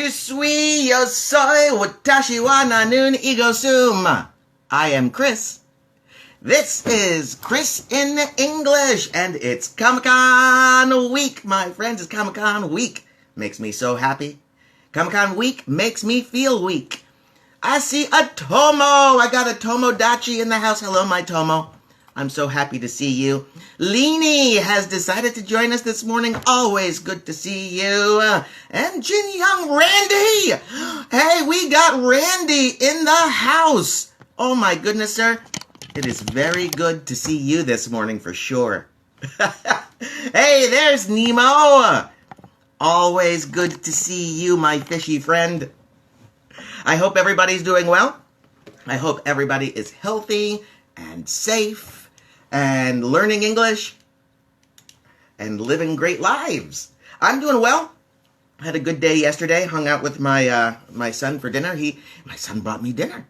suis, yo soy, watashi wa nanun igo suma. I am Chris. This is Chris in English, and it's Comic-Con week, my friends. It's Comic-Con week. Makes me so happy. Comic-Con week makes me feel weak. I see a Tomo. I got a Tomodachi in the house. Hello, my Tomo. I'm so happy to see you. Leanie has decided to join us this morning. Always good to see you. And Jin Young Randy. Hey, we got Randy in the house. Oh my goodness, sir. It is very good to see you this morning for sure. Hey, there's Nemo. Always good to see you, my fishy friend. I hope everybody's doing well. I hope everybody is healthy and safe and learning English and living great lives. I'm doing well. I had a good day yesterday. Hung out with my son for dinner. My son brought me dinner.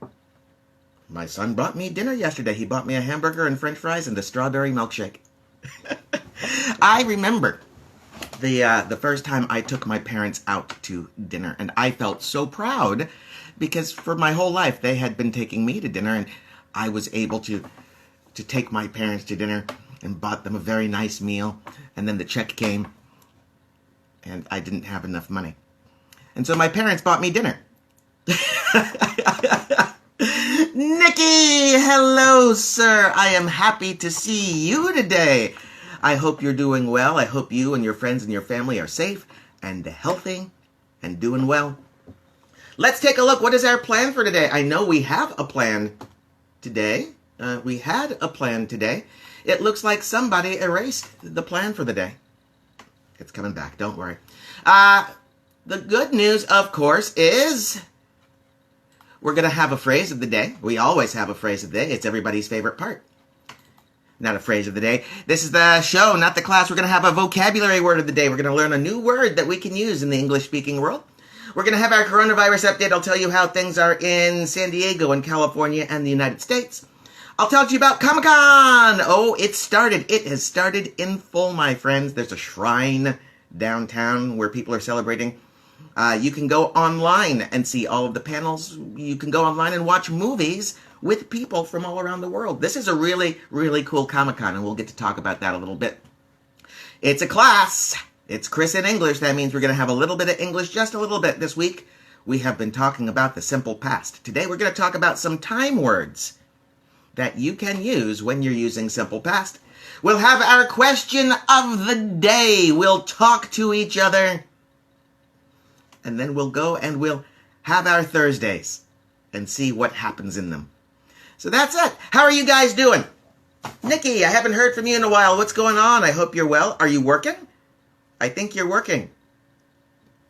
My son brought me dinner yesterday. He bought me a hamburger and french fries and a strawberry milkshake. I remember the first time I took my parents out to dinner, and I felt so proud because for my whole life they had been taking me to dinner, and I was able to take my parents to dinner and bought them a very nice meal, and then the check came and I didn't have enough money. And so my parents bought me dinner. Nikki, hello, sir. I am happy to see you today. I hope you're doing well. I hope you and your friends and your family are safe and healthy and doing well. Let's take a look. What is our plan for today? I know we have a plan today. We had a plan today. It looks like somebody erased the plan for the day. It's coming back. Don't worry. The good news, of course, is we're going to have a phrase of the day. We always have a phrase of the day. It's everybody's favorite part. Not a phrase of the day. This is the show, not the class. We're going to have a vocabulary word of the day. We're going to learn a new word that we can use in the English-speaking world. We're going to have our coronavirus update. I'll tell you how things are in San Diego and California and the United States. I'll tell you about Comic-Con. Oh, it started. It has started in full, my friends. There's a shrine downtown where people are celebrating. You can go online and see all of the panels. You can go online and watch movies with people from all around the world. This is a really, really cool Comic-Con, and we'll get to talk about that a little bit. It's a class. It's Chris in English. That means we're going to have a little bit of English, just a little bit this week. We have been talking about the simple past. Today we're going to talk about some time words that you can use when you're using simple past. We'll have our question of the day. We'll talk to each other. And then we'll go and we'll have our Thursdays and see what happens in them. So that's it. How are you guys doing? Nikki, I haven't heard from you in a while. What's going on? I hope you're well. Are you working? I think you're working.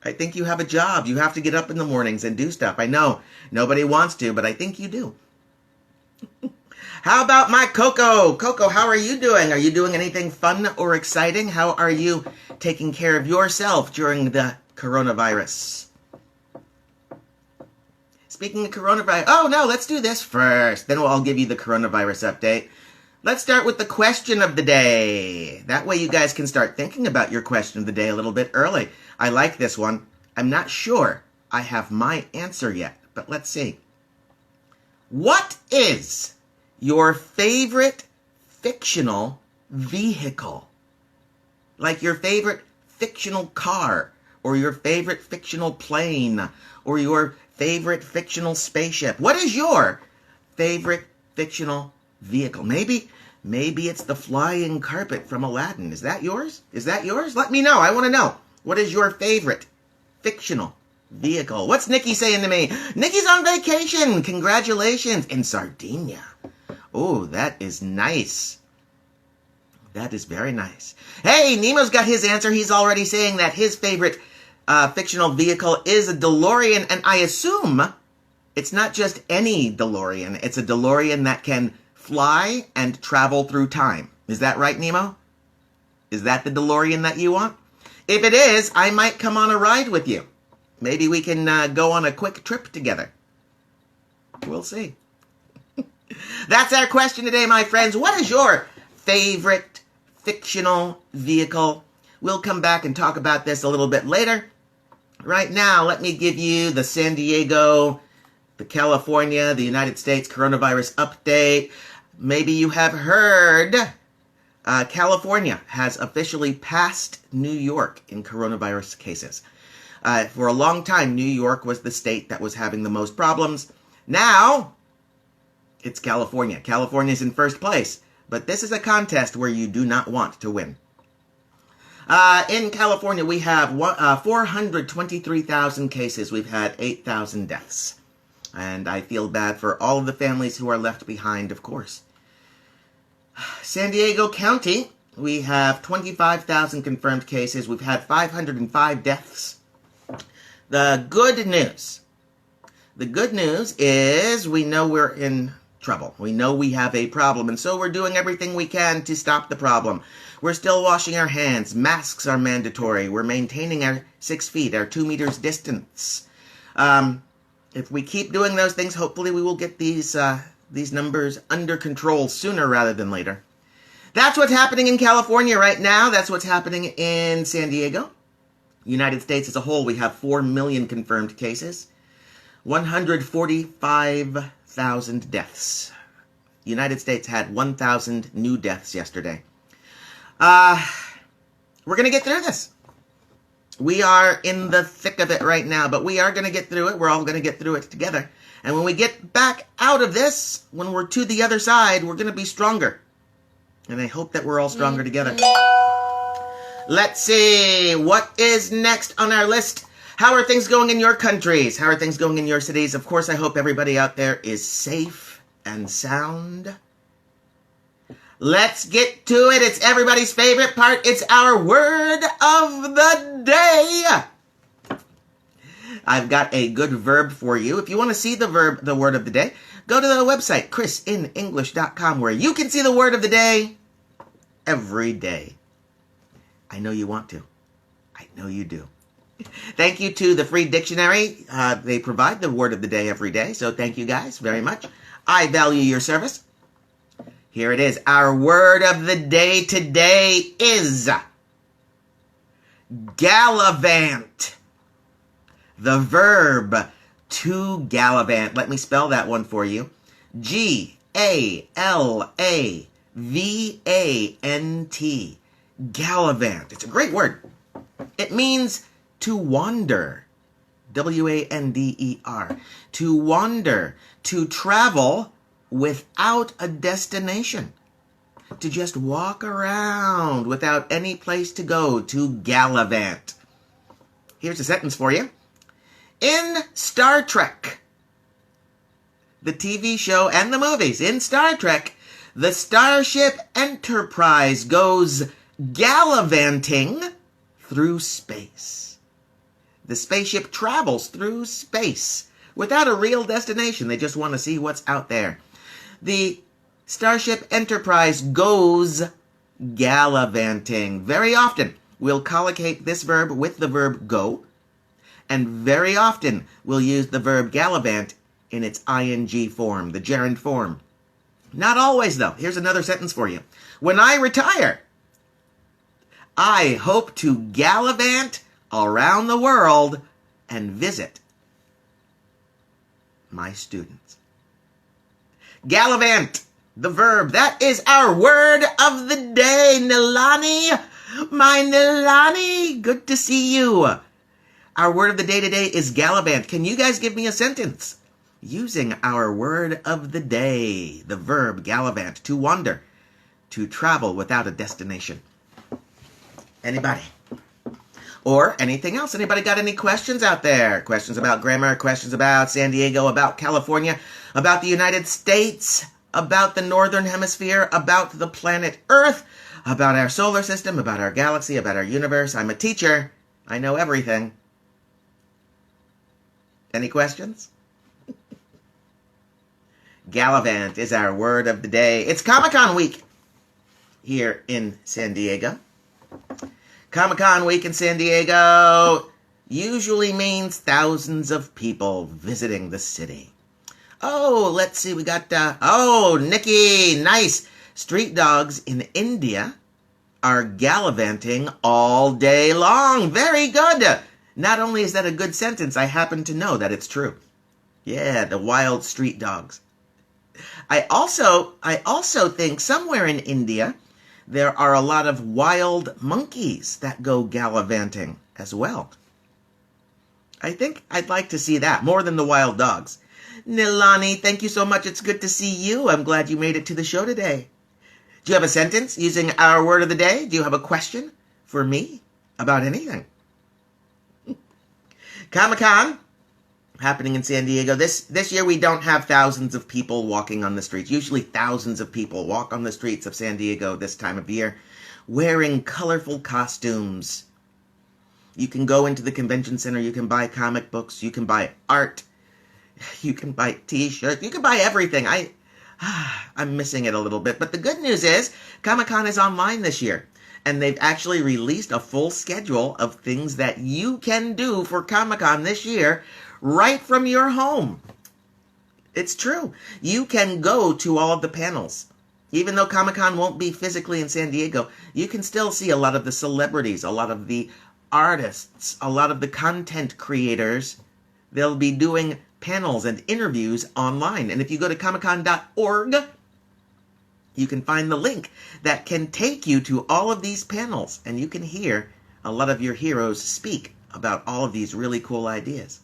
I think you have a job. You have to get up in the mornings and do stuff. I know nobody wants to, but I think you do. How about my Coco? Coco, how are you doing? Are you doing anything fun or exciting? How are you taking care of yourself during the coronavirus? Speaking of coronavirus, oh no, let's do this first. Then I'll give you the coronavirus update. Let's start with the question of the day. That way you guys can start thinking about your question of the day a little bit early. I like this one. I'm not sure I have my answer yet, but let's see. What is your favorite fictional vehicle? Like your favorite fictional car, or your favorite fictional plane, or your favorite fictional spaceship. What is your favorite fictional vehicle? Maybe it's the flying carpet from Aladdin. Is that yours? Is that yours? Let me know. I want to know. What is your favorite fictional vehicle? What's Nikki saying to me? Nikki's on vacation. Congratulations. In Sardinia. Oh, that is nice. That is very nice. Hey, Nemo's got his answer. He's already saying that his favorite fictional vehicle is a DeLorean, and I assume it's not just any DeLorean. It's a DeLorean that can fly and travel through time. Is that right, Nemo? Is that the DeLorean that you want? If it is, I might come on a ride with you. Maybe we can go on a quick trip together. We'll see. That's our question today, my friends. What is your favorite fictional vehicle? We'll come back and talk about this a little bit later. Right now, let me give you the San Diego, the California, the United States coronavirus update. Maybe you have heard California has officially passed New York in coronavirus cases. For a long time, New York was the state that was having the most problems. Now, it's California. California's in first place. But this is a contest where you do not want to win. In California, we have 423,000 cases. We've had 8,000 deaths. And I feel bad for all of the families who are left behind, of course. San Diego County, we have 25,000 confirmed cases. We've had 505 deaths. The good news is we know we're in trouble. We know we have a problem, and so we're doing everything we can to stop the problem. We're still washing our hands. Masks are mandatory. We're maintaining our 6 feet, our 2 meters distance. If we keep doing those things, hopefully we will get these numbers under control sooner rather than later. That's what's happening in California right now. That's what's happening in San Diego. United States as a whole, we have 4 million confirmed cases. 145,000 deaths. United States had 1,000 new deaths yesterday. We're going to get through this. We are in the thick of it right now, but we are going to get through it. We're all going to get through it together. And when we get back out of this, when we're to the other side, we're going to be stronger. And I hope that we're all stronger together. Let's see. What is next on our list? How are things going in your countries? How are things going in your cities? Of course, I hope everybody out there is safe and sound. Let's get to it. It's everybody's favorite part. It's our word of the day. I've got a good verb for you. If you want to see the word of the day, go to the website, ChrisinEnglish.com, where you can see the word of the day every day. I know you want to. I know you do. Thank you to the free dictionary. They provide the word of the day every day, so thank you guys very much. I value your service. Here it is. Our word of the day today is gallivant. The verb to gallivant. Let me spell that one for you. G-A-L-A-V-A-N-T. Gallivant. It's a great word. It means to wander. W-A-N-D-E-R. To wander. To travel without a destination. To just walk around without any place to go. To gallivant. Here's a sentence for you. In Star Trek, the TV show and the movies, in Star Trek, the Starship Enterprise goes gallivanting through space. The spaceship travels through space without a real destination. They just want to see what's out there. The Starship Enterprise goes gallivanting. Very often, we'll collocate this verb with the verb go, and very often we'll use the verb gallivant in its ing form, the gerund form. Not always, though. Here's another sentence for you. When I retire, I hope to gallivant around the world and visit my students. Gallivant, the verb. That is our word of the day. Nilani, my Nilani, good to see you. Our word of the day today is gallivant. Can you guys give me a sentence using our word of the day, the verb gallivant, to wander, to travel without a destination? Anybody? Or anything else? Anybody got any questions out there? Questions about grammar, questions about San Diego, about California, about the United States, about the Northern Hemisphere, about the planet Earth, about our solar system, about our galaxy, about our universe? I'm a teacher. I know everything. Any questions? Gallivant is our word of the day. It's Comic-Con week here in San Diego. Comic-Con week in San Diego usually means thousands of people visiting the city. Oh, let's see. We got, Nikki, nice. Street dogs in India are gallivanting all day long. Very good. Not only is that a good sentence, I happen to know that it's true. Yeah, the wild street dogs. I also think somewhere in India, there are a lot of wild monkeys that go gallivanting as well. I think I'd like to see that more than the wild dogs. Nilani, thank you so much. It's good to see you. I'm glad you made it to the show today. Do you have a sentence using our word of the day? Do you have a question for me about anything? Comic-Con happening in San Diego. This year we don't have thousands of people walking on the streets. Usually thousands of people walk on the streets of San Diego this time of year wearing colorful costumes. You can go into the convention center, you can buy comic books, you can buy art, you can buy t-shirts, you can buy everything. I'm missing it a little bit, but the good news is Comic-Con is online this year, and they've actually released a full schedule of things that you can do for Comic-Con this year right from your home. It's true. You can go to all of the panels. Even though Comic-Con won't be physically in San Diego, you can still see a lot of the celebrities, a lot of the artists, a lot of the content creators. They'll be doing panels and interviews online. And if you go to comiccon.org, you can find the link that can take you to all of these panels, and you can hear a lot of your heroes speak about all of these really cool ideas.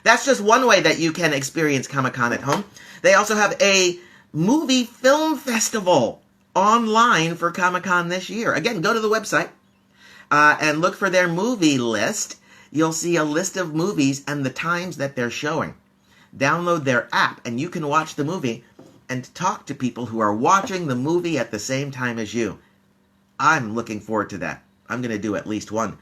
That's just one way that you can experience Comic-Con at home. They also have a movie film festival online for Comic-Con this year. Again, go to the website and look for their movie list. You'll see a list of movies and the times that they're showing. Download their app and you can watch the movie and talk to people who are watching the movie at the same time as you. I'm looking forward to that. I'm going to do at least one.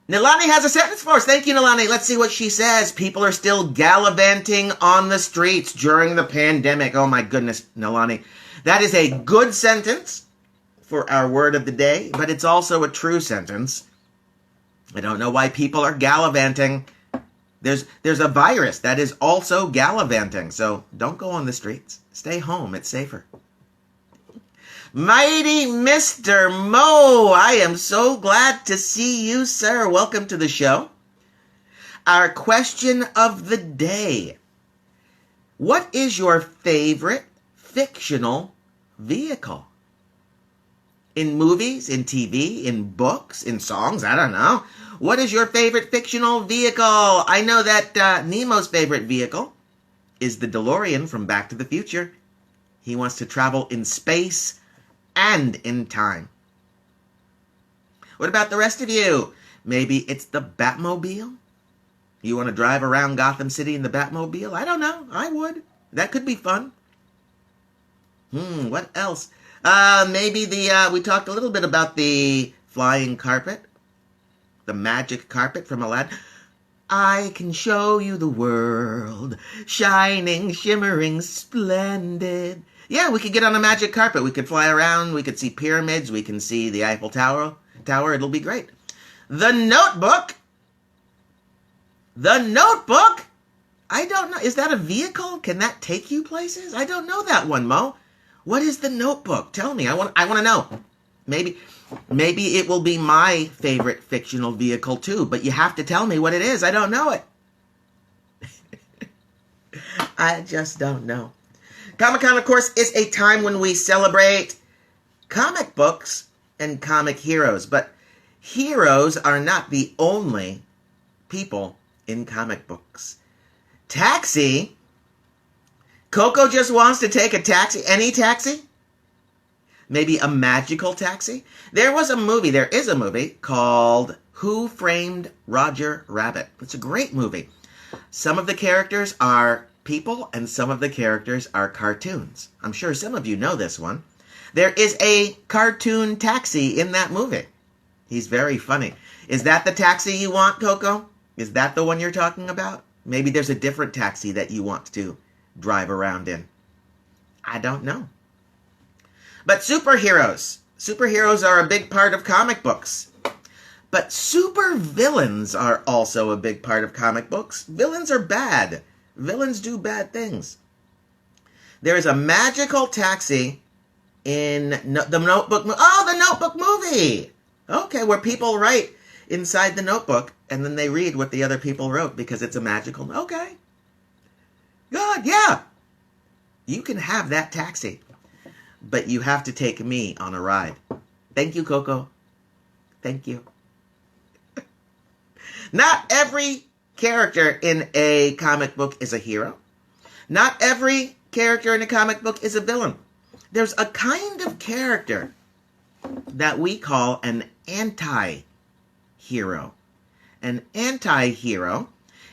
Nilani has a sentence for us. Thank you, Nilani. Let's see what she says. People are still gallivanting on the streets during the pandemic. Oh my goodness, Nilani. That is a good sentence for our word of the day, but it's also a true sentence. I don't know why people are gallivanting. There's a virus that is also gallivanting, so don't go on the streets. Stay home. It's safer. Mighty Mr. Mo, I am so glad to see you, sir. Welcome to the show. Our question of the day. What is your favorite fictional vehicle? In movies, in TV, in books, in songs, I don't know. What is your favorite fictional vehicle? I know that Nemo's favorite vehicle is the DeLorean from Back to the Future. He wants to travel in space and in time. What about the rest of you? Maybe it's the Batmobile? You want to drive around Gotham City in the Batmobile? I don't know. I would. That could be fun. What else? Maybe we talked a little bit about the flying carpet. The magic carpet from Aladdin. I can show you the world, shining, shimmering, splendid. Yeah, we could get on a magic carpet. We could fly around. We could see pyramids. We can see the Eiffel Tower. It'll be great. The Notebook. The Notebook? I don't know. Is that a vehicle? Can that take you places? I don't know that one, Mo. What is the Notebook? Tell me. I want to know. Maybe it will be my favorite fictional vehicle too, but you have to tell me what it is. I don't know it. I just don't know. Comic-Con, of course, is a time when we celebrate comic books and comic heroes, but heroes are not the only people in comic books. Taxi? Coco just wants to take a taxi. Any taxi? Maybe a magical taxi? There is a movie called Who Framed Roger Rabbit. It's a great movie. Some of the characters are people and some of the characters are cartoons. I'm sure some of you know this one. There is a cartoon taxi in that movie. He's very funny. Is that the taxi you want, Coco? Is that the one you're talking about? Maybe there's a different taxi that you want to drive around in. I don't know. But superheroes are a big part of comic books. But supervillains are also a big part of comic books. Villains are bad. Villains do bad things. There is a magical taxi in the Notebook. Oh, the Notebook movie. Okay, where people write inside the notebook, and then they read what the other people wrote because it's a magical. Okay. God, yeah. You can have that taxi, but you have to take me on a ride. Thank you, Coco. Thank you. Not every character in a comic book is a hero. Not every character in a comic book is a villain. There's a kind of character that we call an anti-hero. An anti-hero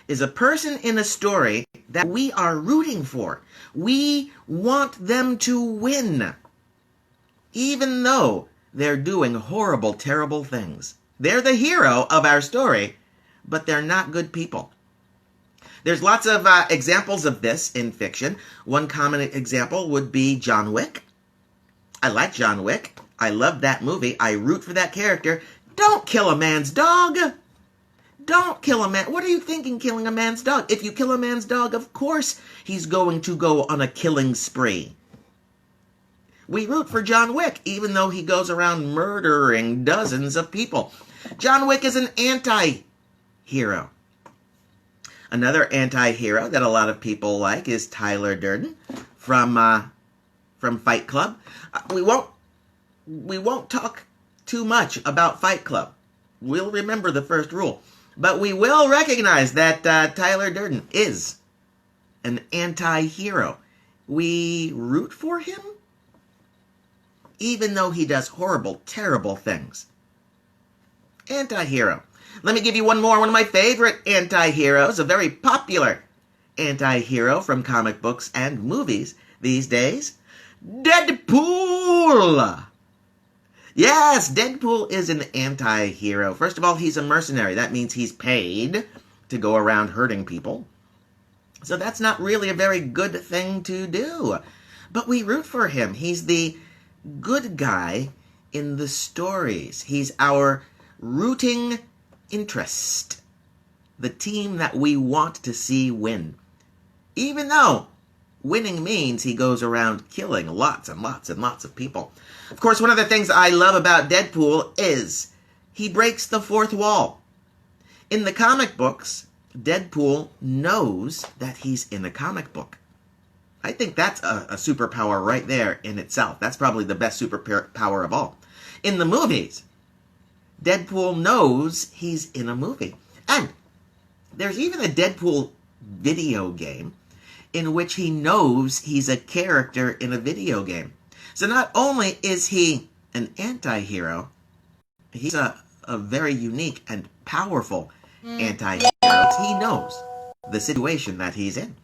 is a person in a story that we are rooting for. We want them to win, even though they're doing horrible, terrible things. They're the hero of our story, but they're not good people. There's lots of examples of this in fiction. One common example would be John Wick. I like John Wick. I love that movie. I root for that character. Don't kill a man's dog. Don't kill a man. What are you thinking, killing a man's dog? If you kill a man's dog, of course he's going to go on a killing spree. We root for John Wick, even though he goes around murdering dozens of people. John Wick is an anti-hero. Another anti-hero that a lot of people like is Tyler Durden from Fight Club. We won't talk too much about Fight Club. We'll remember the first rule. But we will recognize that Tyler Durden is an anti-hero. We root for him, even though he does horrible, terrible things. Anti-hero. Let me give you one more. One of my favorite anti-heroes, a very popular anti-hero from comic books and movies these days, Deadpool. Yes, Deadpool is an anti-hero. First of all, he's a mercenary. That means he's paid to go around hurting people. So that's not really a very good thing to do. But we root for him. He's the good guy in the stories. He's our rooting interest. The team that we want to see win. Even though winning means he goes around killing lots and lots and lots of people. Of course, one of the things I love about Deadpool is he breaks the fourth wall. In the comic books, Deadpool knows that he's in a comic book. I think that's a superpower right there in itself. That's probably the best superpower of all. In the movies, Deadpool knows he's in a movie. And there's even a Deadpool video game in which he knows he's a character in a video game. So not only is he an anti-hero, he's a very unique and powerful anti-hero. He knows the situation that he's in.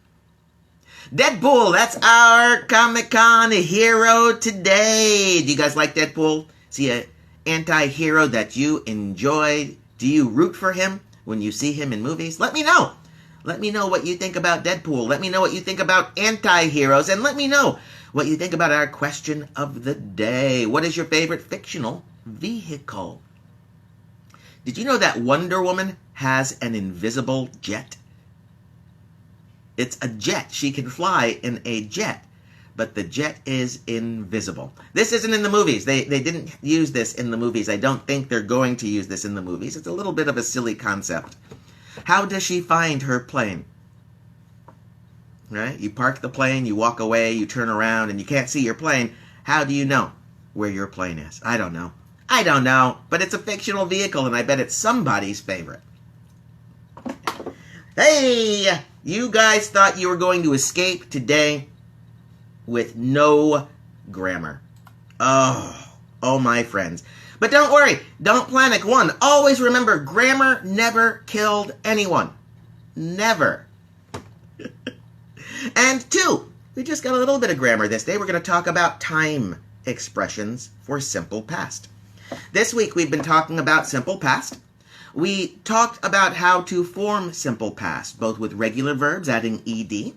Deadpool, that's our Comic-Con hero today. Do you guys like Deadpool? See an anti-hero that you enjoy? Do you root for him when you see him in movies? Let me know. Let me know what you think about Deadpool. Let me know what you think about anti-heroes. And let me know what you think about our question of the day. What is your favorite fictional vehicle? Did you know that Wonder Woman has an invisible jet? It's a jet. She can fly in a jet, but the jet is invisible. This isn't in the movies. They didn't use this in the movies. I don't think they're going to use this in the movies. It's a little bit of a silly concept. How does she find her plane? Right? You park the plane, you walk away, you turn around, and you can't see your plane. How do you know where your plane is? I don't know. I don't know, but it's a fictional vehicle, and I bet it's somebody's favorite. Hey, you guys thought you were going to escape today with no grammar. Oh, my friends. But don't worry, don't panic. One, always remember, grammar never killed anyone. Never. And two, we just got a little bit of grammar this day. We're going to talk about time expressions for simple past. This week we've been talking about simple past. We talked about how to form simple past, both with regular verbs adding ed.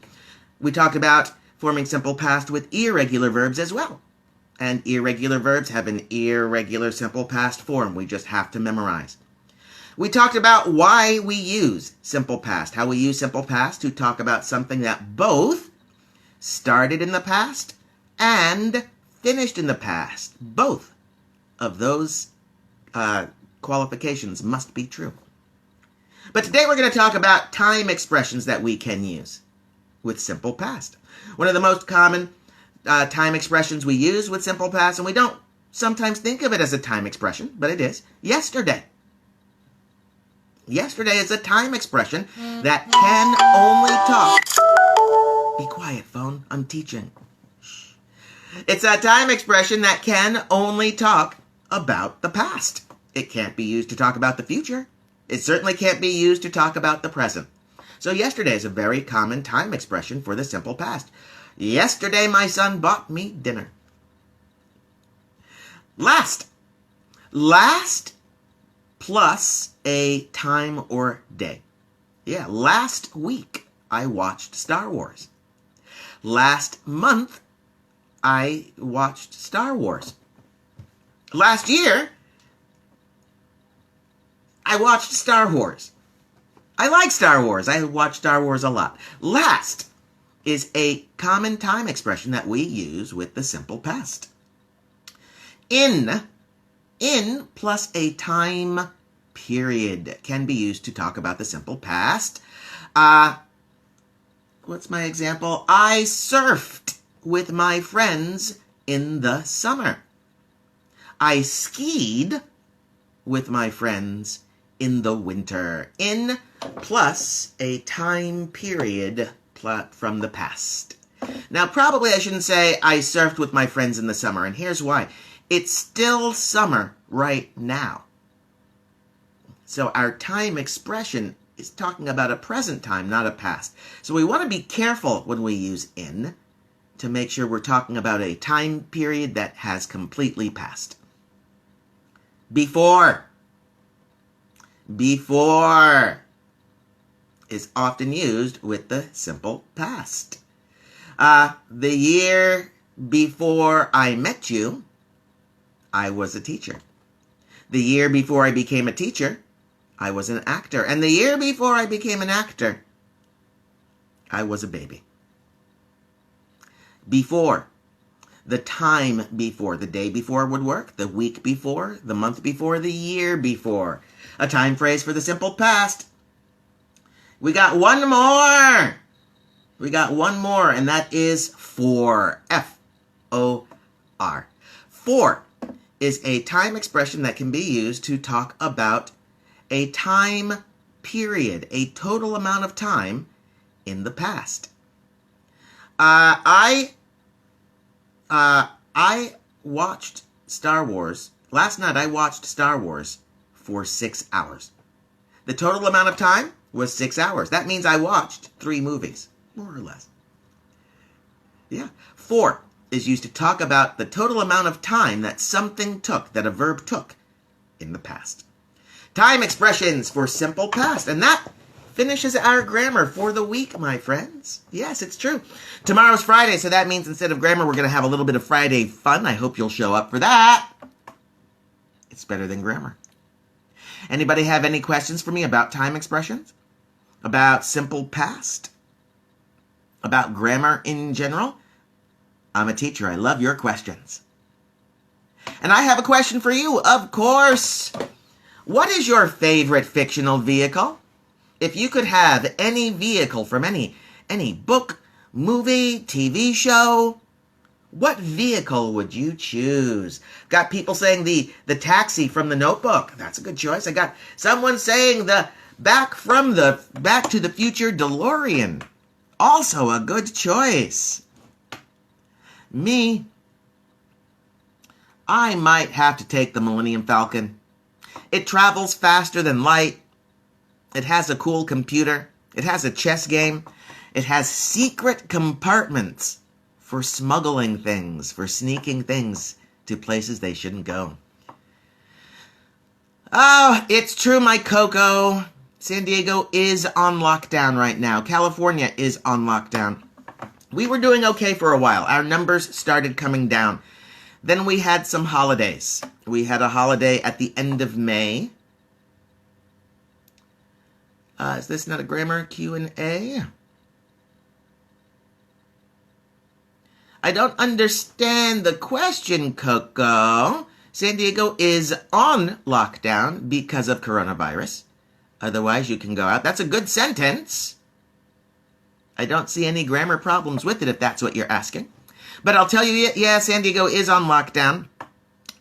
We talked about forming simple past with irregular verbs as well. And irregular verbs have an irregular simple past form. We just have to memorize. We talked about why we use simple past, how we use simple past to talk about something that both started in the past and finished in the past. Both of those qualifications must be true. But today we're going to talk about time expressions that we can use with simple past. One of the most common time expressions we use with simple past, and we don't sometimes think of it as a time expression, but it is, yesterday. Yesterday is a time expression that can only talk. Be quiet, phone. I'm teaching. Shh. It's a time expression that can only talk about the past. It can't be used to talk about the future. It certainly can't be used to talk about the present. So yesterday is a very common time expression for the simple past. Yesterday my son bought me dinner. Last. Last plus a time or day. Yeah, last week I watched Star Wars. Last month I watched Star Wars. Last year I watched Star Wars. I like Star Wars. I watch Star Wars a lot. Last is a common time expression that we use with the simple past. In plus a time period can be used to talk about the simple past. What's my example? I surfed with my friends in the summer. I skied with my friends in the winter. In plus a time period from the past. Now, probably I shouldn't say I surfed with my friends in the summer, and here's why. It's still summer right now. So our time expression is talking about a present time, not a past. So we want to be careful when we use in to make sure we're talking about a time period that has completely passed. Before. Before is often used with the simple past. The year before I met you, I was a teacher. The year before I became a teacher, I was an actor. And the year before I became an actor, I was a baby. Before. The time before. The day before would work. The week before. The month before. The year before. A time phrase for the simple past. We got one more. We got one more, and that is for. F-O-R. For is a time expression that can be used to talk about a time period, a total amount of time in the past. I watched Star Wars. Last night I watched Star Wars for 6 hours. The total amount of time was 6 hours. That means I watched 3 movies, more or less. Yeah. For is used to talk about the total amount of time that something took, that a verb took in the past. Time expressions for simple past. And that finishes our grammar for the week, my friends. Yes, it's true. Tomorrow's Friday, so that means instead of grammar, we're going to have a little bit of Friday fun. I hope you'll show up for that. It's better than grammar. Anybody have any questions for me about time expressions? About simple past? About grammar in general? I'm a teacher. I love your questions. And I have a question for you, of course. What is your favorite fictional vehicle? If you could have any vehicle from any book, movie, TV show, what vehicle would you choose? Got people saying the taxi from The Notebook. That's a good choice. I got someone saying the Back to the Future DeLorean. Also a good choice. Me, I might have to take the Millennium Falcon. It travels faster than light. It has a cool computer. It has a chess game. It has secret compartments for smuggling things, for sneaking things to places they shouldn't go. Oh, it's true, my Coco. San Diego is on lockdown right now. California is on lockdown. We were doing okay for a while. Our numbers started coming down. Then we had some holidays. We had a holiday at the end of May. Is this not a grammar Q&A? I don't understand the question, Coco. San Diego is on lockdown because of coronavirus. Otherwise, you can go out. That's a good sentence. I don't see any grammar problems with it if that's what you're asking. But I'll tell you, yeah, San Diego is on lockdown.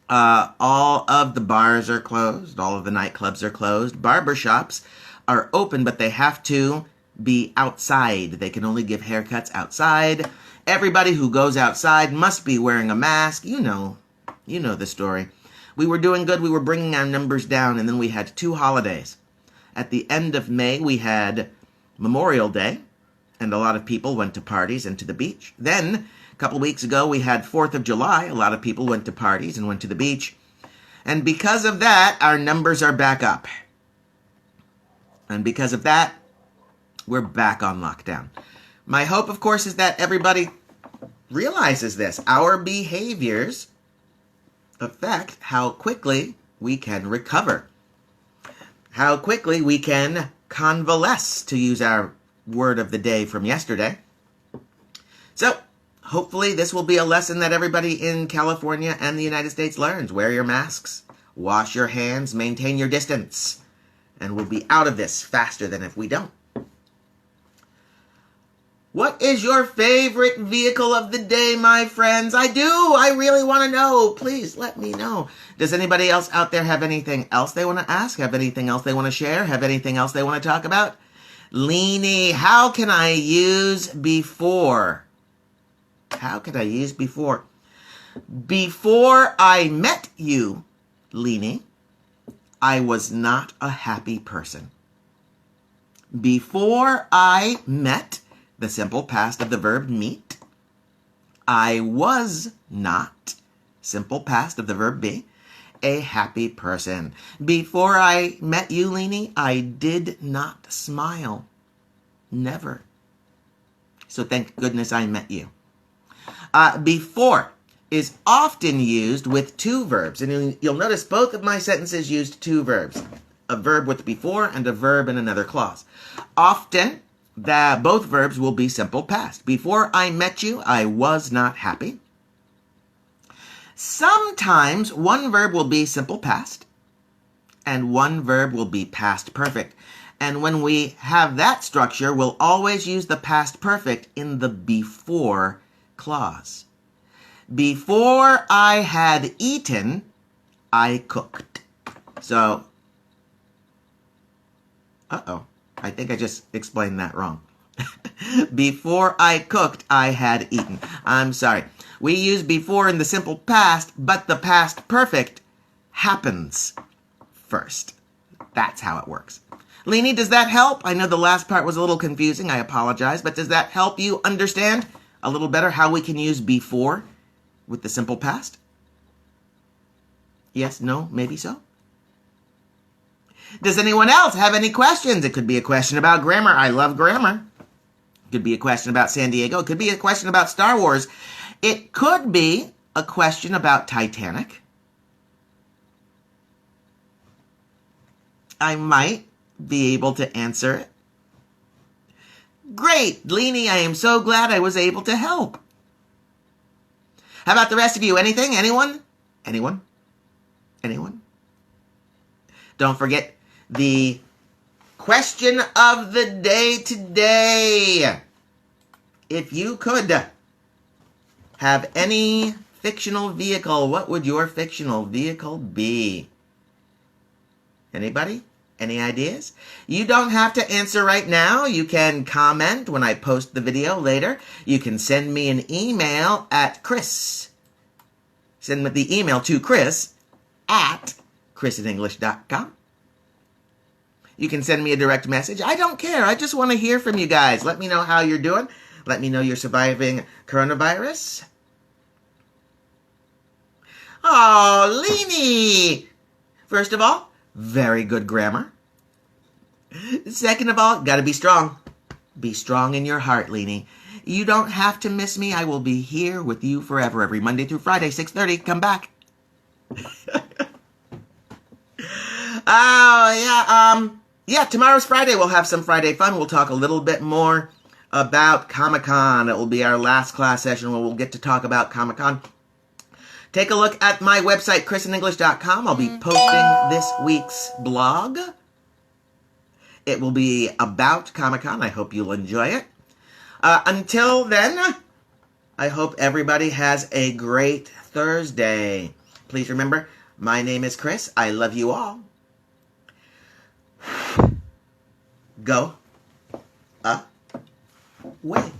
All of the bars are closed. All of the nightclubs are closed. Barbershops are open, but they have to be outside. They can only give haircuts outside. Everybody who goes outside must be wearing a mask. You know the story. We were doing good. We were bringing our numbers down, and then we had 2 holidays. At the end of May, we had Memorial Day, and a lot of people went to parties and to the beach. Then, a couple weeks ago, we had 4th of July. A lot of people went to parties and went to the beach. And because of that, our numbers are back up. And because of that, we're back on lockdown. My hope, of course, is that everybody realizes this. Our behaviors affect how quickly we can recover. How quickly we can convalesce, to use our word of the day from yesterday. So, hopefully this will be a lesson that everybody in California and the United States learns. Wear your masks, wash your hands, maintain your distance, and we'll be out of this faster than if we don't. What is your favorite vehicle of the day, my friends? I really want to know. Please let me know. Does anybody else out there have anything else they want to ask? Have anything else they want to share? Have anything else they want to talk about? Leanie, how can I use before? How could I use before? Before I met you, Leanie, I was not a happy person. Before I met, the simple past of the verb meet, I was not, simple past of the verb be, a happy person. Before I met you, Leanie, I did not smile. Never. So thank goodness I met you. Before is often used with 2 verbs. And you'll notice both of my sentences used 2 verbs. A verb with before and a verb in another clause. Often, both verbs will be simple past. Before I met you, I was not happy. Sometimes one verb will be simple past and one verb will be past perfect. And when we have that structure, we'll always use the past perfect in the before clause. Before I had eaten, I cooked. So, I think I just explained that wrong. Before I cooked, I had eaten. I'm sorry. We use before in the simple past, but the past perfect happens first. That's how it works. Leanie, does that help? I know the last part was a little confusing. I apologize. But does that help you understand a little better how we can use before with the simple past? Yes, no, maybe so? Does anyone else have any questions? It could be a question about grammar. I love grammar. It could be a question about San Diego. It could be a question about Star Wars. It could be a question about Titanic. I might be able to answer it. Great, Leanie, I am so glad I was able to help. How about the rest of you? Anything? Anyone? Anyone? Anyone? Don't forget the question of the day today. If you could have any fictional vehicle, what would your fictional vehicle be? Anybody? Any ideas? You don't have to answer right now. You can comment when I post the video later. You can send me an email at Chris. Send the email to Chris at ChrisinEnglish.com. You can send me a direct message. I don't care. I just want to hear from you guys. Let me know how you're doing. Let me know you're surviving coronavirus. Oh, Leanie! First of all, very good grammar. Second of all, gotta be strong. Be strong in your heart, Leanie. You don't have to miss me. I will be here with you forever, every Monday through Friday, 6:30. Come back. Yeah, tomorrow's Friday. We'll have some Friday fun. We'll talk a little bit more about Comic-Con. It will be our last class session where we'll get to talk about Comic-Con. Take a look at my website, ChrisinEnglish.com. I'll be posting this week's blog. It will be about Comic-Con. I hope you'll enjoy it. Until then, I hope everybody has a great Thursday. Please remember, my name is Chris. I love you all. Go away.